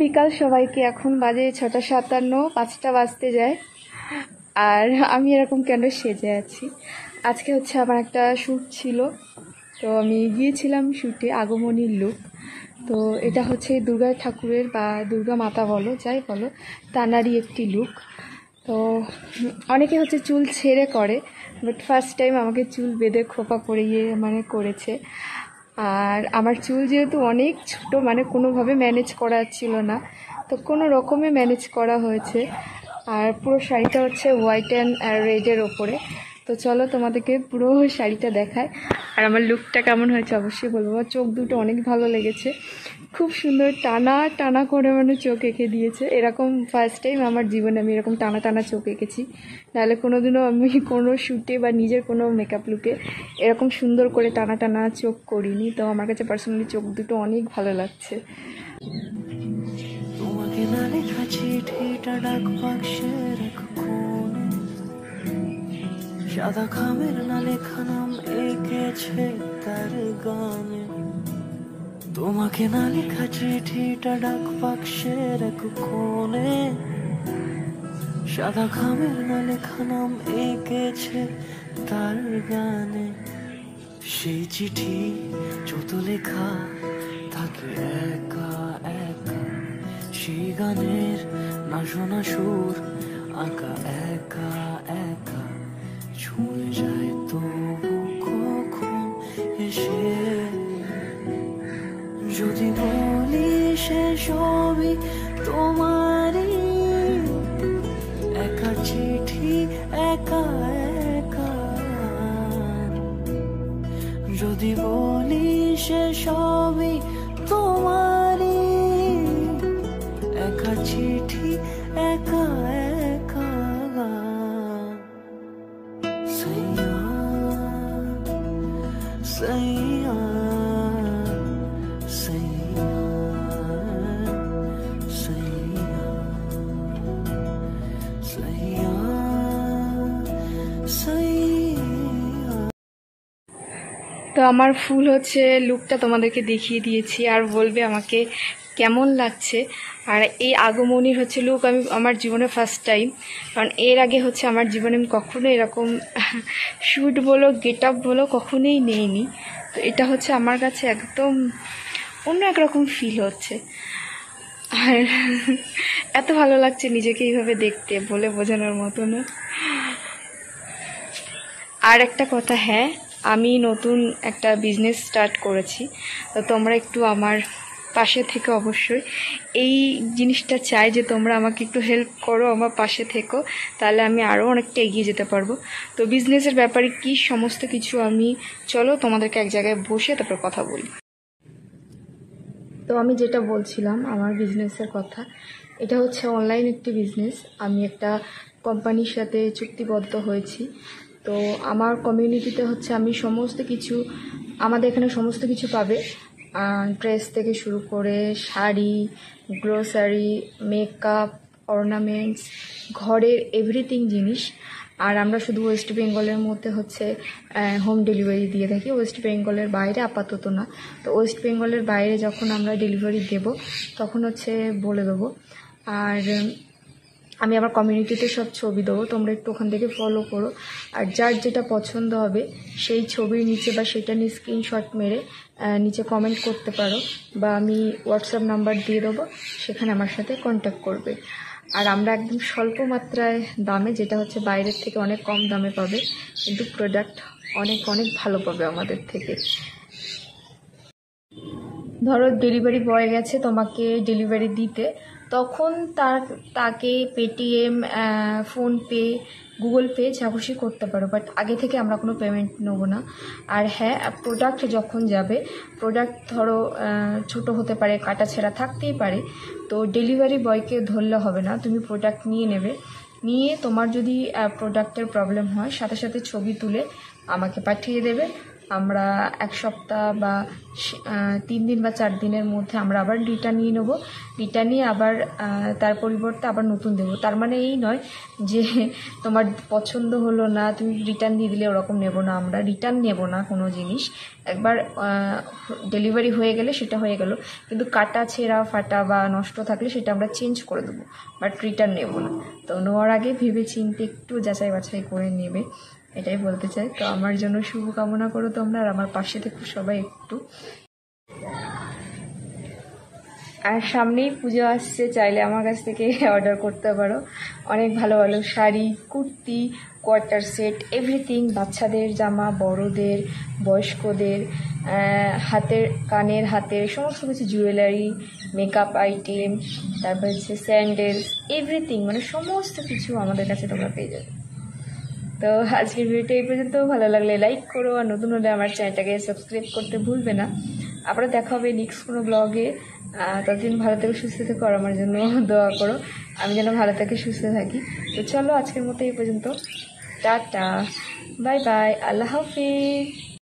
বিকাল সবাইকে। এখন বাজে 6:57, 5টা বাজতে যায়। আর আমি এরকম কেন সেজে আছি, আজকে হচ্ছে আমার একটা শ্যুট ছিল, তো আমি গিয়েছিলাম শ্যুটে। আগমনীর লুক। তো এটা হচ্ছে দুর্গা ঠাকুরের বা দুর্গা মাতা বলো যাই বলো, তানারই একটি লুক। তো অনেকে হচ্ছে চুল ছেড়ে করে, বাট ফার্স্ট টাইম আমাকে চুল বেঁধে খোপা করিয়ে করেছে। আর আমার চুল যেহেতু অনেক ছোট, কোনোভাবে ম্যানেজ করা ছিল না, তো কোনো রকমে ম্যানেজ করা হয়েছে। আর পুরো শাড়িটা হচ্ছে হোয়াইট অ্যান্ড রেডের ওপরে। তো চলো তোমাদেরকে পুরো শাড়িটা দেখায়। আর আমার লুকটা কেমন হয়েছে অবশ্যই বলবো। আমার চোখ দুটো অনেক ভালো লেগেছে, খুব সুন্দর টানা টানা করে চোখ এঁকে দিয়েছে। এরকম ফার্স্ট টাইম আমার জীবনে আমি এরকম টানা টানা চোখ এঁকেছি, নাহলে কোনোদিনও আমি কোনো শ্যুটে বা নিজের কোনো মেকআপ লুকে এরকম সুন্দর করে টানা টানা চোখ করিনি। তো আমার কাছে পার্সোনালি চোখ দুটো অনেক ভালো লাগছে। তোমাকে না লেখা চিঠিটা ডাক বাক্সের এক কোণে, সাদা খামের না লেখা নাম এঁকেছে তার গানে। তোমাকে না লেখা চিঠিটা ডাক বাক্সের এক কোণে, সাদা খামের না লেখা নাম এঁকেছে তার গানে। সেই চিঠি যত লেখা থাকে একা একা, সেই গানের না শোনা সুর আঁকা একা একা, ছুঁয়ে যায় তবু কখন এসে। যদি বলি সে সবই তোমারই, একা চিঠি একা একা। যদি বলি সে সবই তোমারই, একা চিঠি একা একা। সাইয়া সাইয়া সাইয়া সাইয়া সাইয়া সাইয়া। তো আমার ফুল হচ্ছে লুকটা তোমাদেরকে দেখিয়ে দিয়েছি, আর বলবে আমাকে কেমন লাগছে। আর এই আগমনীর হচ্ছে লুক আমি আমার জীবনে ফার্স্ট টাইম, কারণ এর আগে হচ্ছে আমার জীবনে আমি কখনো এরকম শ্যুট বলো গেট আপ বলো কখনোই নেইনি। তো এটা হচ্ছে আমার কাছে একদম অন্য একরকম ফিল হচ্ছে। আর এত ভালো লাগছে নিজেকে এইভাবে দেখতে, বলে বোঝানোর মতো না। আর একটা কথা, হ্যাঁ আমি নতুন একটা বিজনেস স্টার্ট করেছি, তো তোমরা একটু আমার পাশে থেকে অবশ্যই এই জিনিসটা চাই যে তোমরা আমাকে একটু হেল্প করো, আমার পাশে থেকো, তাহলে আমি আরও অনেকটা এগিয়ে যেতে পারবো। তো বিজনেসের ব্যাপারে কি সমস্ত কিছু আমি চলো তোমাদেরকে এক জায়গায় বসে তারপর কথা বলি। তো আমি যেটা বলছিলাম আমার বিজনেসের কথা, এটা হচ্ছে অনলাইন একটি বিজনেস। আমি একটা কোম্পানির সাথে চুক্তিবদ্ধ হয়েছি। তো আমার কমিউনিটিতে হচ্ছে আমি সমস্ত কিছু, আমাদের এখানে সমস্ত কিছু পাবে, ড্রেস থেকে শুরু করে শাড়ি, গ্রোসারি, মেকআপ, অর্নামেন্টস, ঘরের এভরিথিং জিনিস। আর আমরা শুধু ওয়েস্ট বেঙ্গলের মধ্যে হচ্ছে হোম ডেলিভারি দিয়ে থাকি, ওয়েস্ট বেঙ্গলের বাইরে আপাতত না। তো ওয়েস্ট বেঙ্গলের বাইরে যখন আমরা ডেলিভারি দেব তখন হচ্ছে বলে দেবো। আর আমি আমার কমিউনিটিতে সব ছবি দেবো, তোমরা একটু ওখান থেকে ফলো করো। আর যার যেটা পছন্দ হবে সেই ছবির নিচে বা সেটা নিয়ে স্ক্রিনশট মেরে নিচে কমেন্ট করতে পারো, বা আমি হোয়াটসঅ্যাপ নাম্বার দিয়ে দেবো, সেখানে আমার সাথে কন্ট্যাক্ট করবে। আর আমরা একদম স্বল্প মাত্রায় দামে, যেটা হচ্ছে বাইরের থেকে অনেক কম দামে পাবে, কিন্তু প্রোডাক্ট অনেক অনেক ভালো পাবে আমাদের থেকে। ধরো ডেলিভারি বয় গেছে তোমাকে ডেলিভারি দিতে, তখন তাকে পেটিএম, ফোনপে, গুগল পে যা খুশি করতে পারো, বাট আগে থেকে আমরা কোনো পেমেন্ট নেবো না। আর হ্যাঁ, প্রোডাক্ট যখন যাবে, প্রোডাক্ট ধরো ছোট হতে পারে, কাটা ছেঁড়া থাকতেই পারে, তো ডেলিভারি বয়কে ধরলে হবে না, তুমি প্রোডাক্ট নিয়ে নেবে। নিয়ে তোমার যদি প্রোডাক্টের প্রবলেম হয় সাথে সাথে ছবি তুলে আমাকে পাঠিয়ে দেবে, আমরা 1 সপ্তাহ বা 3 দিন বা 4 দিনের মধ্যে আমরা আবার রিটার্ন নিয়ে নেবো। রিটার্ন নিয়ে আবার তার পরিবর্তে আবার নতুন দেবো। তার মানে এই নয় যে তোমার পছন্দ হলো না তুমি রিটার্ন দিয়ে দিলে, ওরকম নেব না। আমরা রিটার্ন নেব না কোনো জিনিস, একবার ডেলিভারি হয়ে গেলে সেটা হয়ে গেল, কিন্তু কাটা ছেঁড়া ফাটা বা নষ্ট থাকলে সেটা আমরা চেঞ্জ করে দেবো, বাট রিটার্ন নেব না। তো নেওয়ার আগে ভেবে চিন্তে একটু যাচাই বাছাই করে নেবে, এটাই বলতে চাই। তো আমার জন্য শুভ কামনা করো তোমরা, আর আমার পাশে থেকো সবাই একটু। আর সামনেই পুজো আসছে, চাইলে আমার কাছ থেকে অর্ডার করতে পারো। অনেক ভালো ভালো sari, kurti, quarter set, everything, বাচ্চাদের জামা, বড়দের, বয়স্কদের, হাতের কানের হাতের সমস্ত কিছু, জুয়েলারি, মেকআপ আইটেম, তারপর হচ্ছে স্যান্ডেলস, এভরিথিং, মানে সমস্ত কিছু আমাদের কাছে তোমরা পেয়ে যাবে। তো আজকের ভিডিওটা এই পর্যন্ত। ভালো লাগলে লাইক করো, আর নতুন হলে আমার চ্যানেলটাকে সাবস্ক্রাইব করতে ভুলবে না। আবার দেখা হবে নেক্সট কোনো ব্লগে। ততদিন ভালো থেকে সুস্থ থেকো, আর আমার জন্য দোয়া করো আমি যেন ভালো থেকে সুস্থ থাকি। তো চলো আজকের মতো এই পর্যন্ত, টাটা, বাই বাই, আল্লাহ হাফিজ।